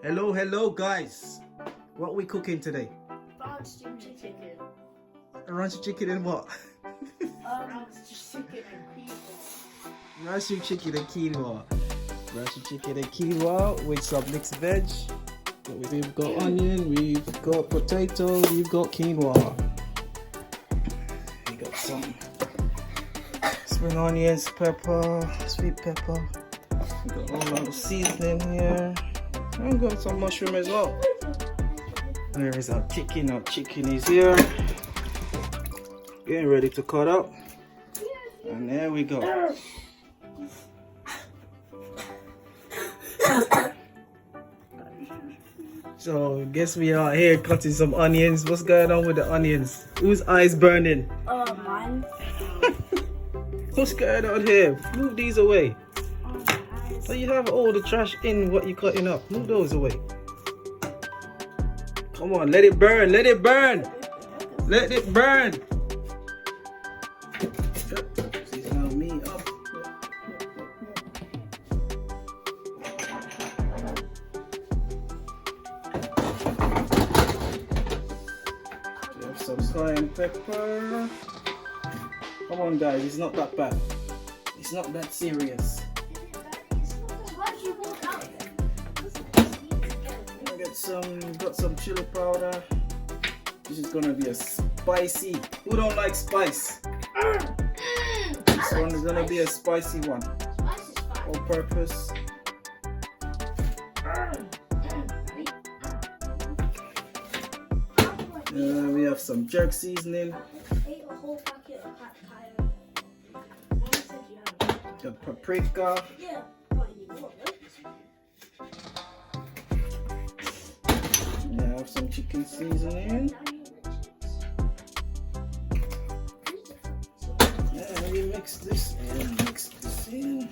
Hello guys. What we cooking today? Roasted chicken. Roasted chicken and what? Roasted chicken and quinoa. Roasted chicken and quinoa. Roasted chicken and quinoa with some mixed veg. We've got onion, we've got potato, we've got quinoa. We got some spring onions, pepper, sweet pepper. We got all of the seasoning here. And got some mushroom as well. There is our chicken. Our chicken is here. Getting ready to cut up. And there we go. So guess we are here cutting some onions. What's going on with the onions? Whose eyes burning? Mine. What's going on here? Move these away. Eyes. So you have all the trash in what you're cutting up. Move those away. Come on, let it burn. Let it burn. Let it burn. Season me up. We have some cayenne pepper. Come on, guys. It's not that bad. It's not that serious. Got some chili powder. This is gonna be a spicy. Who don't like spice? This one is gonna be a spicy one. All purpose. We have some jerk seasoning. The paprika. I have some chicken seasoning. And we mix this in.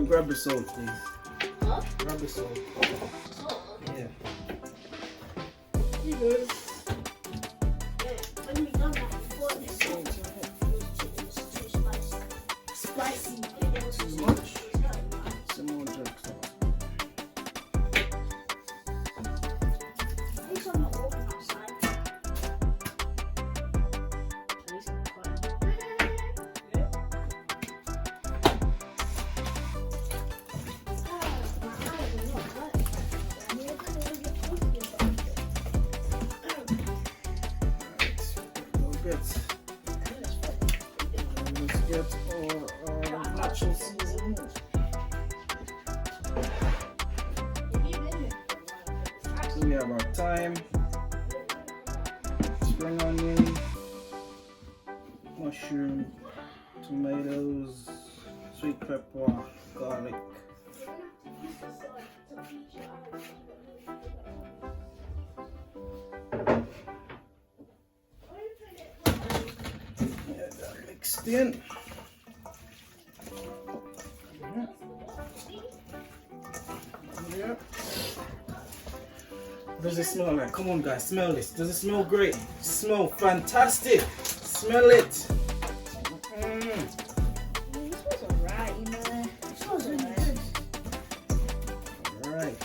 Grab the salt, please. Grab the salt. Yeah. Spicy. Too much? Some more jerk salt. Let's get our natural seasoning. So we have our thyme, spring onion, mushroom, tomatoes, sweet pepper, garlic. Get that mixed in. Yeah. Does it smell like? Come on, guys, smell this. Does it smell great? Smell fantastic. Smell it. This was alright, you know. This was alright. Alright.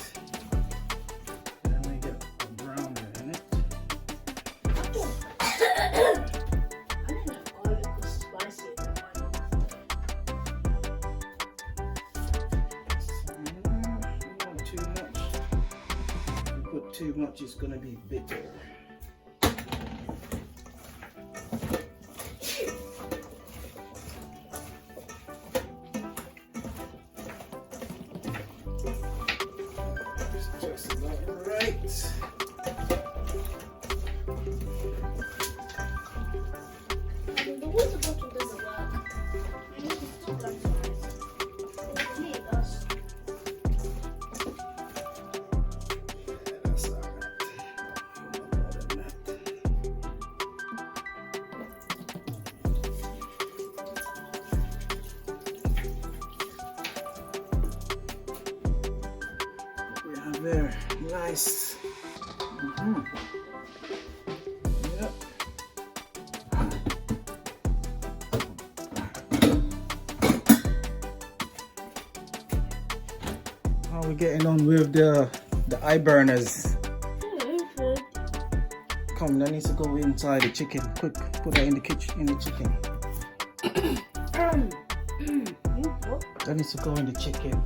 Then we get a brown in it. I didn't know garlic was spicy. Not too much. If you put too much, it's gonna be bitter. Just about right. The water bottle doesn't work. I need to stop that twice. Yeah, it does. That's alright. Very nice. Yep. How are we getting on with the eye burners? Come, that needs to go inside the chicken. Quick, put that in the kitchen, in the chicken. That needs to go in the chicken.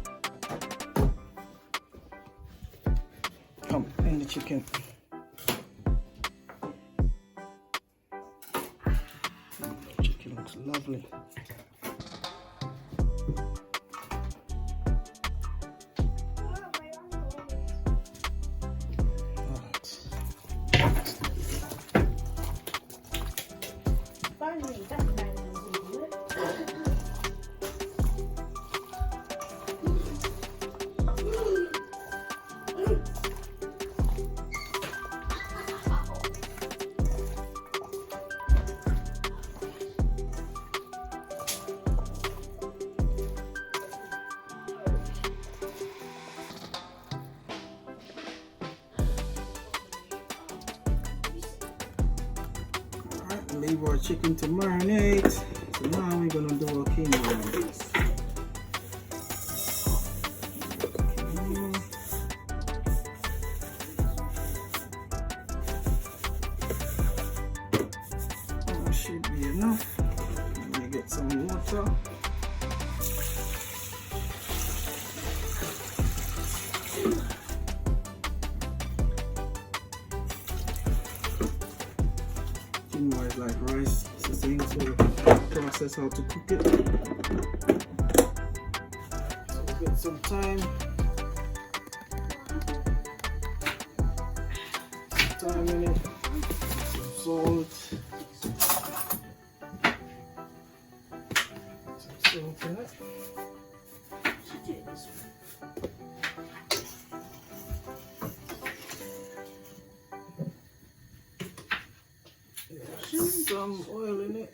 Come, in the chicken. Chicken looks lovely. Leave our chicken to marinate. So now we're gonna do our quinoa. That should be enough. Let me get some water. Quinoa is like rice, it's the same sort of process how to cook it. So get some time. Some time in it. Some salt. Some salt in it. Some oil in it.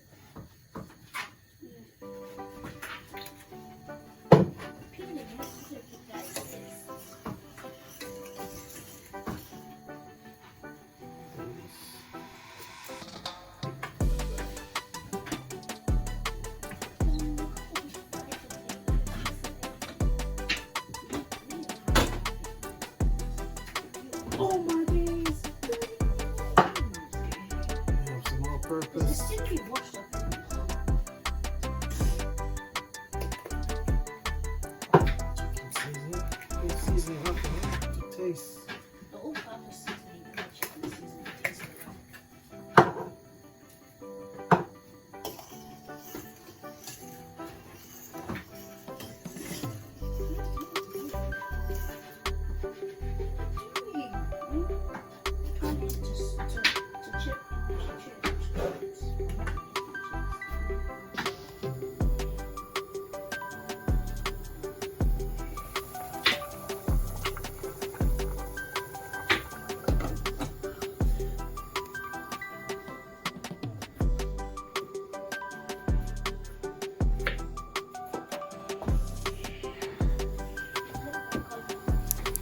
Oh my days! Have some all purpose. Seasoning up to taste.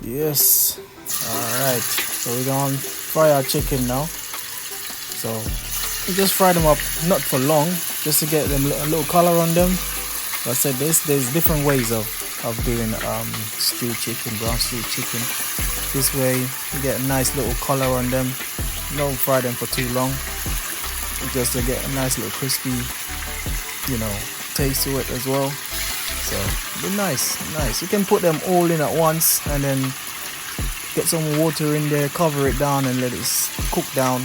Yes. Alright. So we're gonna fry our chicken now. So we just fry them up, not for long, just to get them a little color on them. Like I said, there's different ways of doing stewed chicken, brown stewed chicken. This way you get a nice little color on them. Don't fry them for too long, just to get a nice little crispy, taste to it as well. So be nice. You can put them all in at once and then get some water in there, cover it down and let it cook down.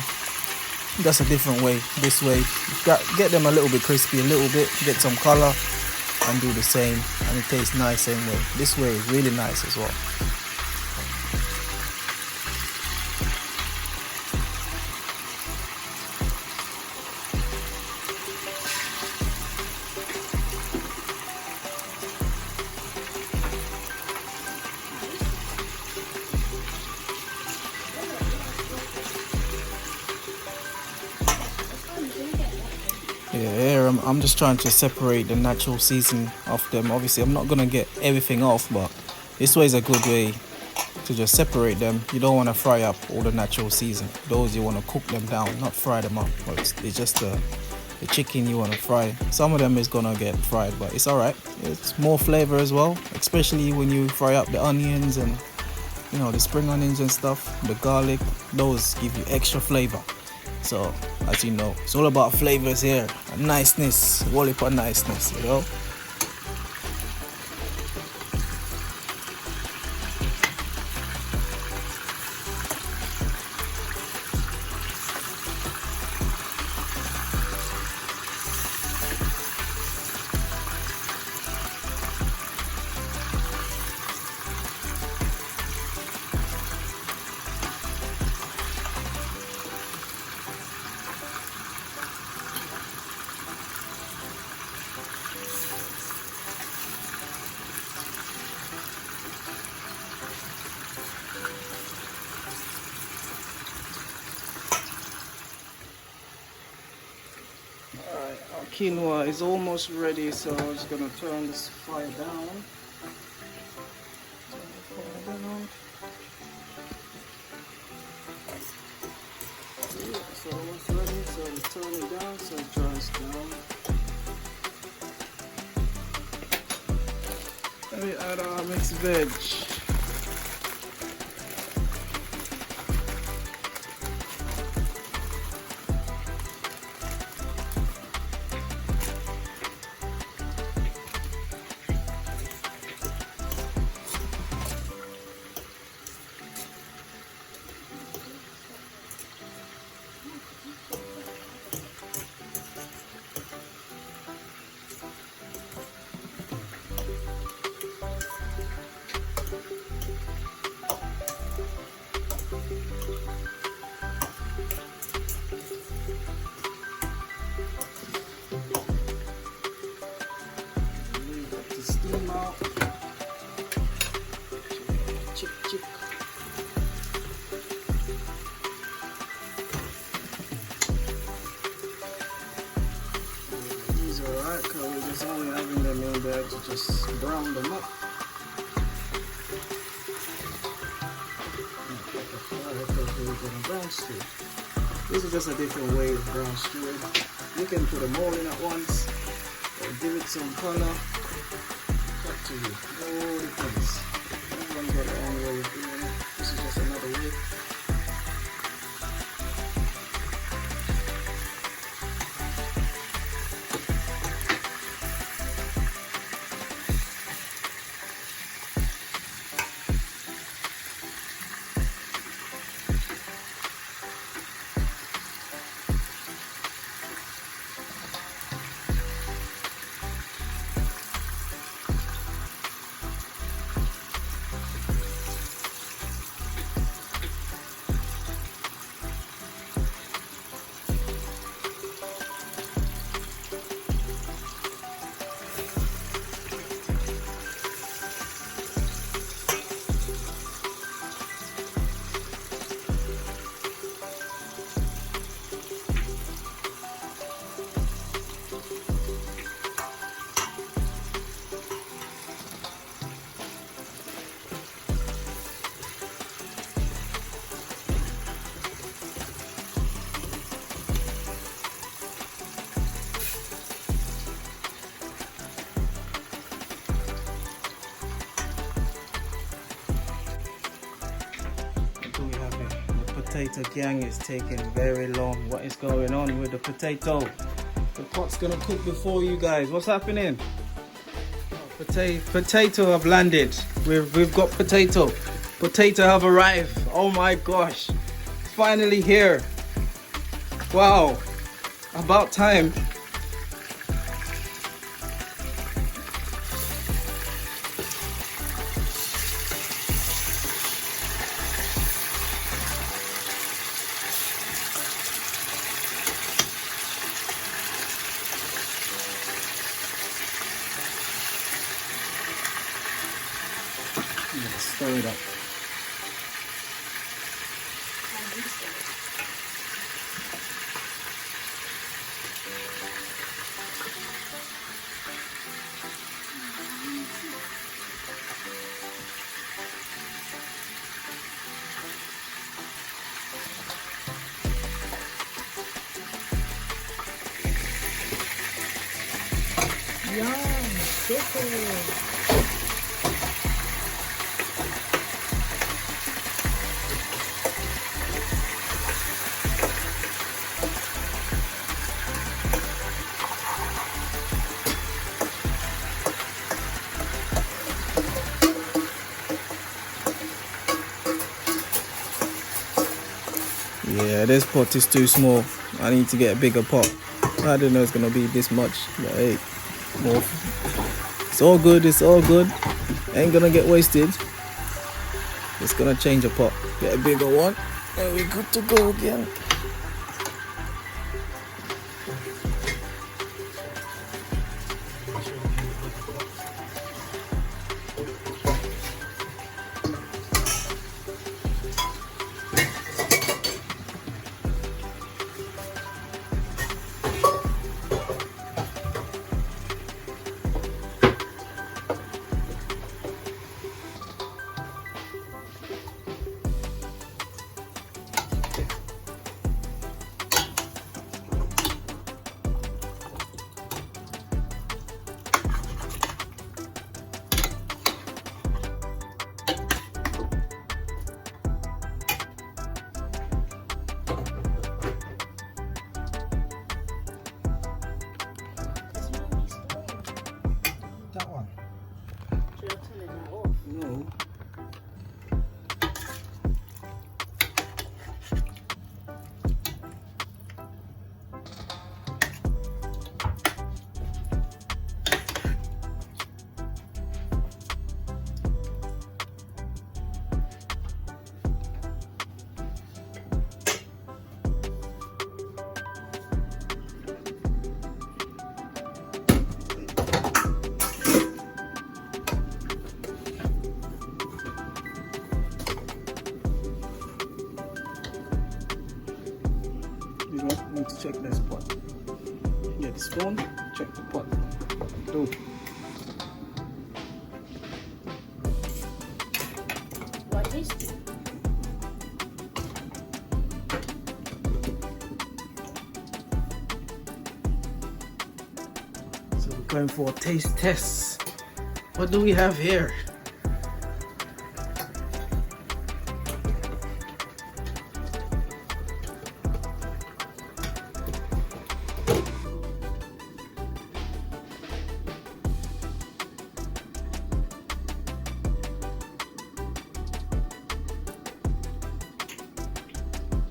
That's a different way. This way, get them a little bit crispy, a little bit, get some color, and do the same, and it tastes nice same way. This way is really nice as well. Yeah, here I'm just trying to separate the natural season of them. Obviously, I'm not gonna get everything off, but this way is a good way to just separate them. You don't want to fry up all the natural season. Those you want to cook them down, not fry them up. But it's just the chicken you want to fry. Some of them is gonna get fried, but it's alright. It's more flavor as well, especially when you fry up the onions and the spring onions and stuff, the garlic. Those give you extra flavor. So as you know, it's all about flavors here, and niceness, wallop on niceness, Alright, our quinoa is almost ready, so I'm just gonna turn this fire down. It's almost ready, so we turn it down so it dries down. Let me add our mixed veg. Steam out. Chip, chip. These are alright because we're just only having them in there to just brown them up. Brown stew. This is just a different way of brown stewing. You can put them all in at once or give it some color. Up to you. All depends. Everyone's got their own way of doing it. This is just another way. Potato gang is taking very long. What is going on with the potato? The pot's gonna cook before you guys. What's happening? Oh, potato have landed. We've got potato. Potato have arrived. Oh my gosh. Finally here. Wow. About time. Stir it up. Yum, chicken. Yeah, this pot is too small. I need to get a bigger pot. I didn't know it's gonna be this much, but hey, more. It's all good, it's all good. Ain't gonna get wasted. It's gonna change a pot. Get a bigger one, and we're good to go again. That one? Should I turn that off? No. You don't need to check this pot. Get the spoon, check the pot. Do. What taste it? So we're going for a taste test. What do we have here?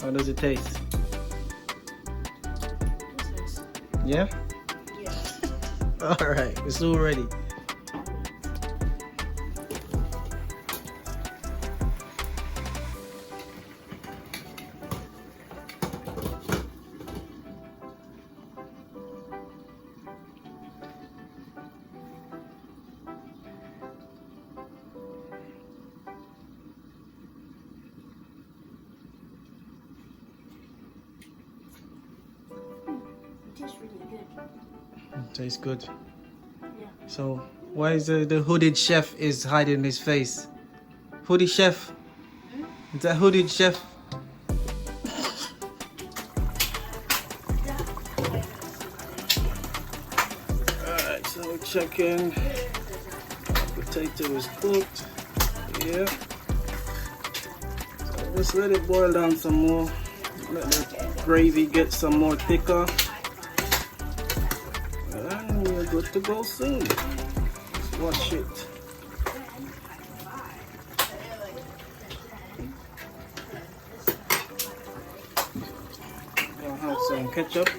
How does it taste? It's nice. Yeah? Yeah. Alright, it's all ready. It tastes really good. Tastes good. Yeah. So why is the hooded chef is hiding his face? Hooded chef? Is that hooded chef? Alright, so chicken, potato is cooked. Yeah. So just let it boil down some more. Let the gravy get some more thicker. And we're good to go soon. Let's watch it. I'll have some ketchup.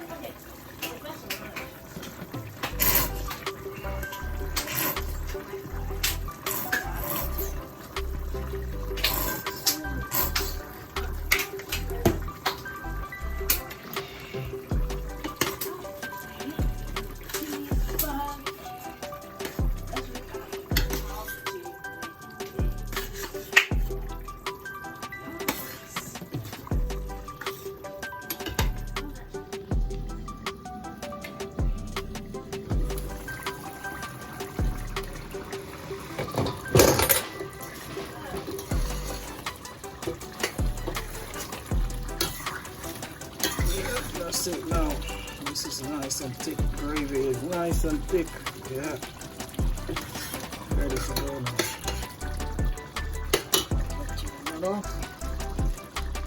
That's it now. This is nice and thick gravy. It's nice and thick. Yeah. Ready to go now. You know?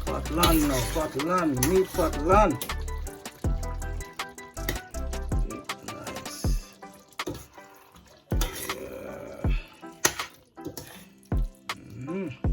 Pot land now, pot land, meat pot land. Nice. Yeah.